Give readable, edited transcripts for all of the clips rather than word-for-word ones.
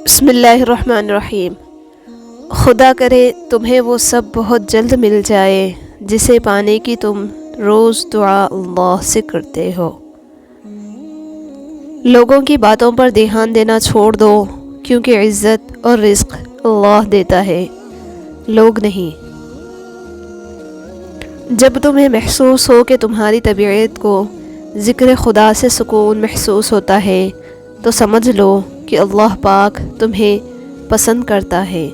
بسم اللہ الرحمن الرحیم۔ خدا کرے تمہیں وہ سب بہت جلد مل جائے جسے پانے کی تم روز دعا اللہ سے کرتے ہو۔ لوگوں کی باتوں پر دھیان دینا چھوڑ دو، کیونکہ عزت اور رزق اللہ دیتا ہے، لوگ نہیں۔ جب تمہیں محسوس ہو کہ تمہاری طبیعت کو ذکر خدا سے سکون محسوس ہوتا ہے تو سمجھ لو کہ اللہ پاک تمہیں پسند کرتا ہے۔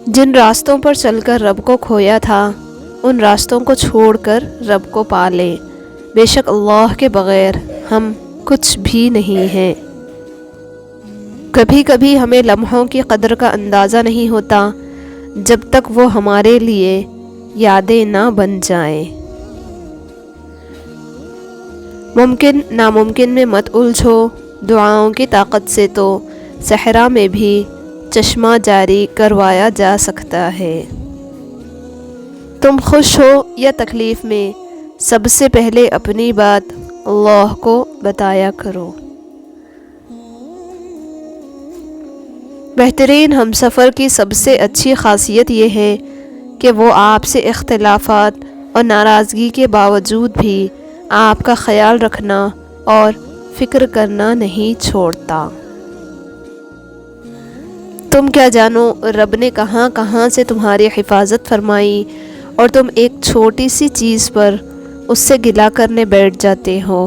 جن راستوں پر چل کر رب کو کھویا تھا ان راستوں کو چھوڑ کر رب کو پا لے، بے شک اللہ کے بغیر ہم کچھ بھی نہیں ہیں۔ کبھی کبھی ہمیں لمحوں کی قدر کا اندازہ نہیں ہوتا جب تک وہ ہمارے لیے یادیں نہ بن جائیں۔ ممکن ناممکن میں مت الجھو، دعاؤں کی طاقت سے تو صحرا میں بھی چشمہ جاری کروایا جا سکتا ہے۔ تم خوش ہو یا تکلیف میں سب سے پہلے اپنی بات اللہ کو بتایا کرو۔ بہترین ہمسفر کی سب سے اچھی خاصیت یہ ہے کہ وہ آپ سے اختلافات اور ناراضگی کے باوجود بھی آپ کا خیال رکھنا اور فکر کرنا نہیں چھوڑتا۔ تم کیا جانو رب نے کہاں کہاں سے تمہاری حفاظت فرمائی اور تم ایک چھوٹی سی چیز پر اس سے گلہ کرنے بیٹھ جاتے ہو۔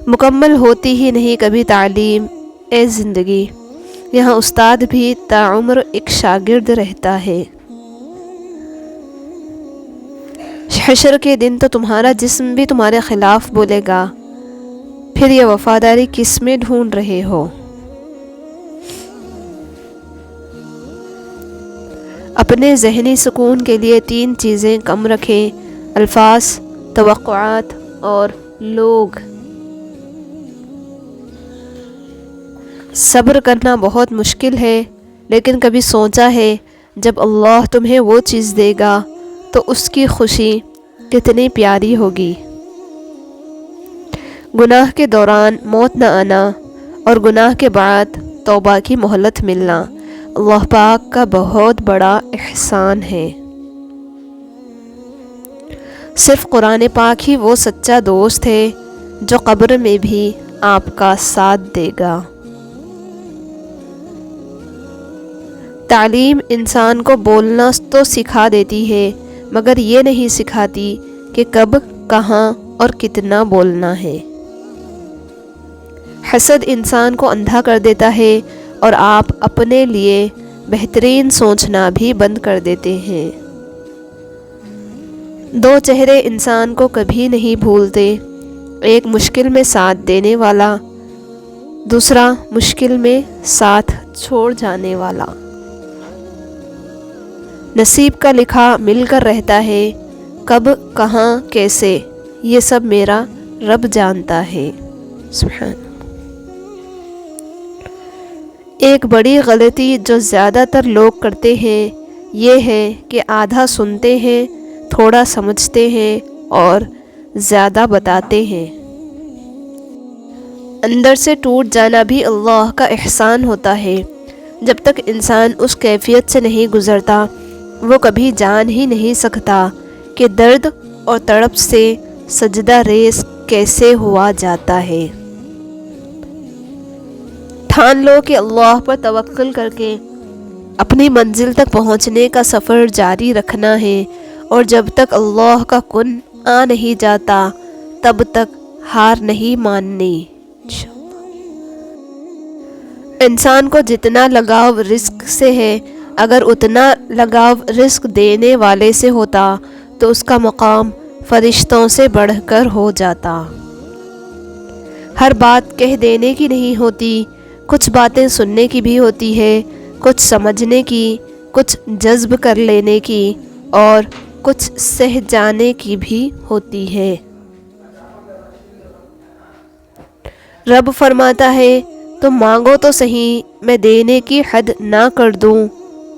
مکمل ہوتی ہی نہیں کبھی تعلیم اے زندگی، یہاں استاد بھی تاعمر ایک شاگرد رہتا ہے۔ حشر کے دن تو تمہارا جسم بھی تمہارے خلاف بولے گا، پھر یہ وفاداری کس میں ڈھونڈ رہے ہو؟ اپنے ذہنی سکون کے لیے 3 چیزیں کم رکھیں: الفاظ، توقعات اور لوگ۔ صبر کرنا بہت مشکل ہے، لیکن کبھی سوچا ہے جب اللہ تمہیں وہ چیز دے گا تو اس کی خوشی کتنی پیاری ہوگی؟ گناہ کے دوران موت نہ آنا اور گناہ کے بعد توبہ کی مہلت ملنا اللہ پاک کا بہت بڑا احسان ہے۔ صرف قرآن پاک ہی وہ سچا دوست ہے جو قبر میں بھی آپ کا ساتھ دے گا۔ تعلیم انسان کو بولنا تو سکھا دیتی ہے، مگر یہ نہیں سکھاتی کہ کب، کہاں اور کتنا بولنا ہے۔ حسد انسان کو اندھا کر دیتا ہے اور آپ اپنے لیے بہترین سوچنا بھی بند کر دیتے ہیں۔ 2 چہرے انسان کو کبھی نہیں بھولتے، ایک مشکل میں ساتھ دینے والا، دوسرا مشکل میں ساتھ چھوڑ جانے والا۔ نصیب کا لکھا مل کر رہتا ہے، کب، کہاں، کیسے، یہ سب میرا رب جانتا ہے۔ سبحان۔ ایک بڑی غلطی جو زیادہ تر لوگ کرتے ہیں یہ ہے کہ آدھا سنتے ہیں، تھوڑا سمجھتے ہیں اور زیادہ بتاتے ہیں۔ اندر سے ٹوٹ جانا بھی اللہ کا احسان ہوتا ہے۔ جب تک انسان اس کیفیت سے نہیں گزرتا وہ کبھی جان ہی نہیں سکتا کہ درد اور تڑپ سے سجدہ ریز کیسے ہوا جاتا ہے۔ ٹھان لو کہ اللہ پر توکل کر کے اپنی منزل تک پہنچنے کا سفر جاری رکھنا ہے، اور جب تک اللہ کا کن آ نہیں جاتا تب تک ہار نہیں ماننی۔ انسان کو جتنا لگاؤ رزق سے ہے، اگر اتنا لگاؤ رزق دینے والے سے ہوتا تو اس کا مقام فرشتوں سے بڑھ کر ہو جاتا۔ ہر بات کہہ دینے کی نہیں ہوتی، کچھ باتیں سننے کی بھی ہوتی ہے، کچھ سمجھنے کی، کچھ جذب کر لینے کی اور کچھ سہ جانے کی بھی ہوتی ہے۔ رب فرماتا ہے تم مانگو تو صحیح، میں دینے کی حد نہ کر دوں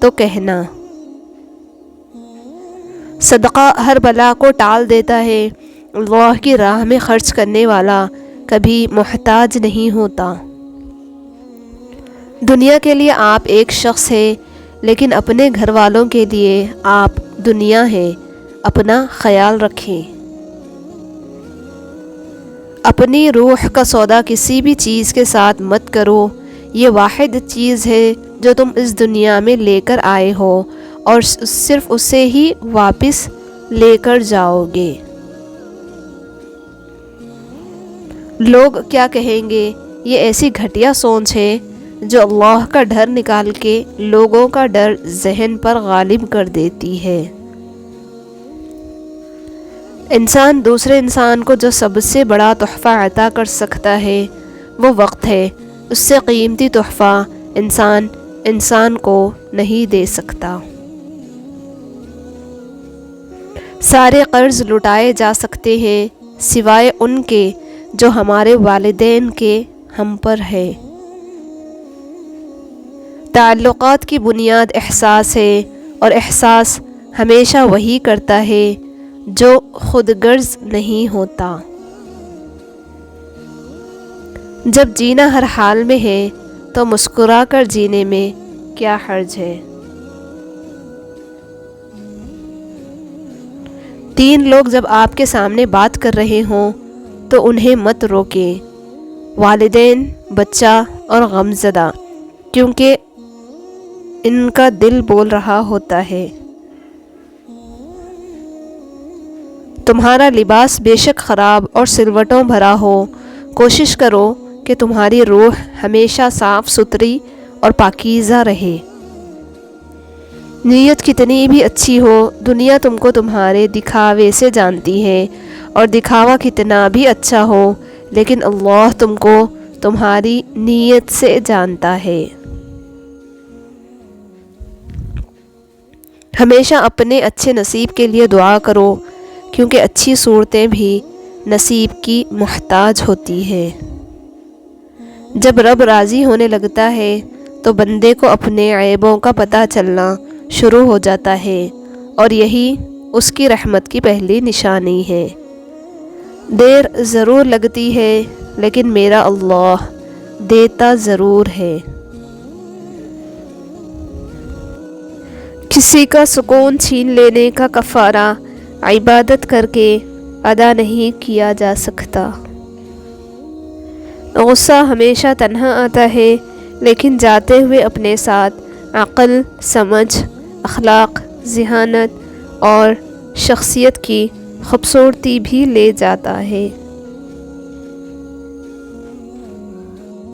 تو کہنا۔ صدقہ ہر بلا کو ٹال دیتا ہے۔ اللہ کی راہ میں خرچ کرنے والا کبھی محتاج نہیں ہوتا۔ دنیا کے لیے آپ ایک شخص ہیں، لیکن اپنے گھر والوں کے لیے آپ دنیا ہیں۔ اپنا خیال رکھیں۔ اپنی روح کا سودا کسی بھی چیز کے ساتھ مت کرو۔ یہ واحد چیز ہے جو تم اس دنیا میں لے کر آئے ہو، اور صرف اسے ہی واپس لے کر جاؤ گے۔ لوگ کیا کہیں گے؟ یہ ایسی گھٹیا سوچ ہے جو اللہ کا ڈر نکال کے لوگوں کا ڈر ذہن پر غالب کر دیتی ہے۔ انسان دوسرے انسان کو جو سب سے بڑا تحفہ عطا کر سکتا ہے وہ وقت ہے۔ اس سے قیمتی تحفہ انسان کو نہیں دے سکتا۔ سارے قرض لٹائے جا سکتے ہیں سوائے ان کے جو ہمارے والدین کے ہم پر ہے۔ تعلقات کی بنیاد احساس ہے، اور احساس ہمیشہ وہی کرتا ہے جو خود غرض نہیں ہوتا۔ جب جینا ہر حال میں ہے تو مسکرا کر جینے میں کیا حرج ہے؟ 3 لوگ جب آپ کے سامنے بات کر رہے ہوں تو انہیں مت روکیں، والدین، بچہ اور غمزدہ، کیونکہ ان کا دل بول رہا ہوتا ہے۔ تمہارا لباس بے شک خراب اور سلوٹوں بھرا ہو، کوشش کرو کہ تمہاری روح ہمیشہ صاف ستھری اور پاکیزہ رہے۔ نیت کتنی بھی اچھی ہو، دنیا تم کو تمہارے دکھاوے سے جانتی ہے، اور دکھاوا کتنا بھی اچھا ہو، لیکن اللہ تم کو تمہاری نیت سے جانتا ہے۔ ہمیشہ اپنے اچھے نصیب کے لیے دعا کرو، کیونکہ اچھی صورتیں بھی نصیب کی محتاج ہوتی ہے۔ جب رب راضی ہونے لگتا ہے تو بندے کو اپنے عیبوں کا پتہ چلنا شروع ہو جاتا ہے، اور یہی اس کی رحمت کی پہلی نشانی ہے۔ دیر ضرور لگتی ہے، لیکن میرا اللہ دیتا ضرور ہے۔ کسی کا سکون چھین لینے کا کفارہ عبادت کر کے ادا نہیں کیا جا سکتا۔ غصہ ہمیشہ تنہا آتا ہے، لیکن جاتے ہوئے اپنے ساتھ عقل، سمجھ، اخلاق، ذہانت اور شخصیت کی خوبصورتی بھی لے جاتا ہے۔